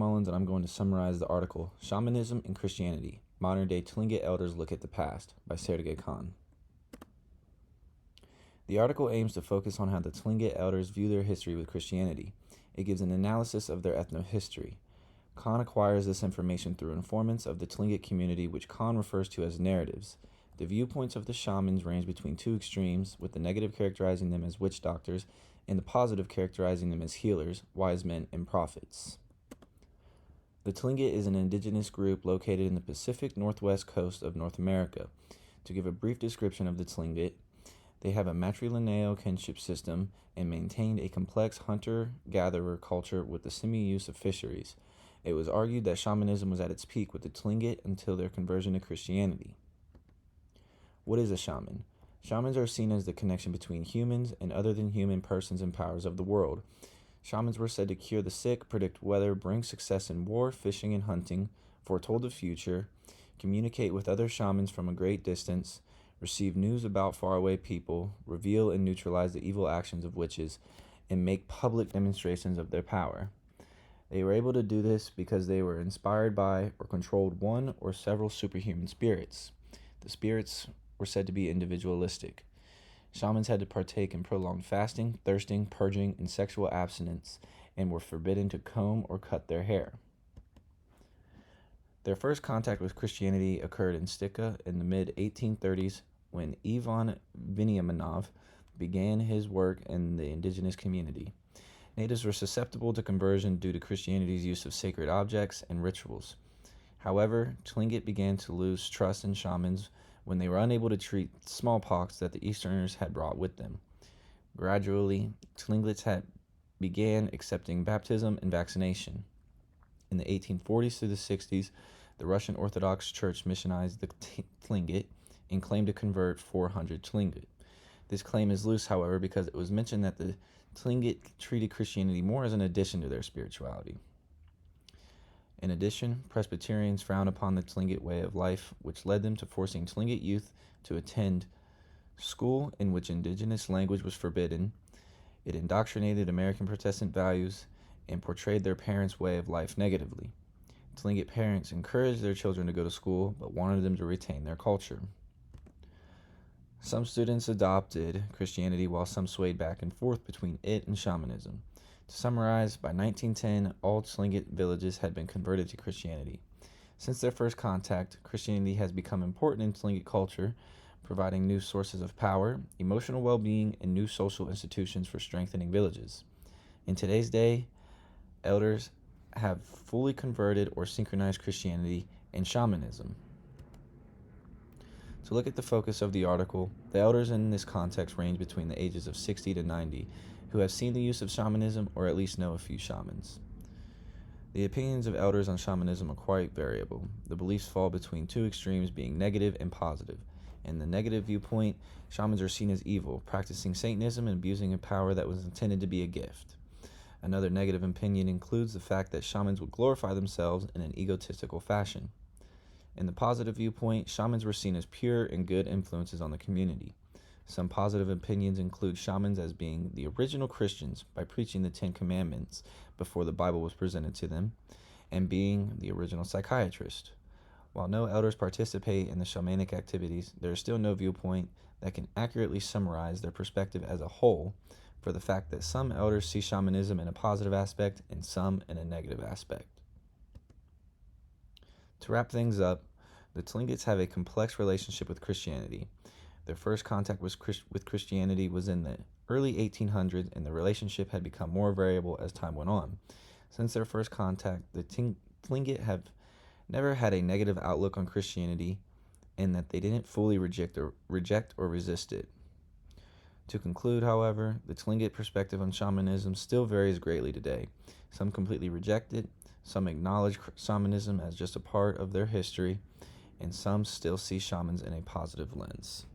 Mullins, and I'm going to summarize the article Shamanism and Christianity, Modern Day Tlingit Elders Look at the Past by Sergey Khan. The article aims to focus on how the Tlingit elders view their history with Christianity. It gives an analysis of their ethnohistory. Khan acquires this information through informants of the Tlingit community, which Khan refers to as narratives. The viewpoints of the shamans range between two extremes, with the negative characterizing them as witch doctors and the positive characterizing them as healers, wise men, and prophets. The Tlingit is an indigenous group located in the Pacific Northwest coast of North America. To give a brief description of the Tlingit, they have a matrilineal kinship system and maintained a complex hunter-gatherer culture with the semi-use of fisheries. It was argued that shamanism was at its peak with the Tlingit until their conversion to Christianity. What is a shaman? Shamans are seen as the connection between humans and other than human persons and powers of the world. Shamans were said to cure the sick, predict weather, bring success in war, fishing, and hunting, foretold the future, communicate with other shamans from a great distance, receive news about faraway people, reveal and neutralize the evil actions of witches, and make public demonstrations of their power. They were able to do this because they were inspired by or controlled one or several superhuman spirits. The spirits were said to be individualistic. Shamans had to partake in prolonged fasting, thirsting, purging, and sexual abstinence, and were forbidden to comb or cut their hair. Their first contact with Christianity occurred in Stika in the mid-1830s when Ivan Veniaminov began his work in the indigenous community. Natives were susceptible to conversion due to Christianity's use of sacred objects and rituals. However, Tlingit began to lose trust in shamans when they were unable to treat smallpox that the Easterners had brought with them. Gradually, Tlingits began accepting baptism and vaccination. In the 1840s through the 60s, the Russian Orthodox Church missionized the Tlingit and claimed to convert 400 Tlingit. This claim is loose, however, because it was mentioned that the Tlingit treated Christianity more as an addition to their spirituality. In addition, Presbyterians frowned upon the Tlingit way of life, which led them to forcing Tlingit youth to attend school in which indigenous language was forbidden. It indoctrinated American Protestant values and portrayed their parents' way of life negatively. Tlingit parents encouraged their children to go to school, but wanted them to retain their culture. Some students adopted Christianity while some swayed back and forth between it and shamanism. To summarize, by 1910, all Tlingit villages had been converted to Christianity. Since their first contact, Christianity has become important in Tlingit culture, providing new sources of power, emotional well-being, and new social institutions for strengthening villages. In today's day, elders have fully converted or synchronized Christianity and shamanism. To look at the focus of the article, the elders in this context range between the ages of 60 to 90, who have seen the use of shamanism or at least know a few shamans. The opinions of elders on shamanism are quite variable. The beliefs fall between two extremes, being negative and positive. In the negative viewpoint, shamans are seen as evil, practicing Satanism and abusing a power that was intended to be a gift. Another negative opinion includes the fact that shamans would glorify themselves in an egotistical fashion. In the positive viewpoint, shamans were seen as pure and good influences on the community. Some positive opinions include shamans as being the original Christians by preaching the Ten Commandments before the Bible was presented to them, and being the original psychiatrist. While no elders participate in the shamanic activities, there is still no viewpoint that can accurately summarize their perspective as a whole, for the fact that some elders see shamanism in a positive aspect and some in a negative aspect. To wrap things up, the Tlingits have a complex relationship with Christianity. Their first contact with Christianity was in the early 1800s, and the relationship had become more variable as time went on. Since their first contact, the Tlingit have never had a negative outlook on Christianity, and that they didn't fully reject or resist it. To conclude, however, the Tlingit perspective on shamanism still varies greatly today. Some completely reject it, some acknowledge shamanism as just a part of their history, and some still see shamans in a positive lens.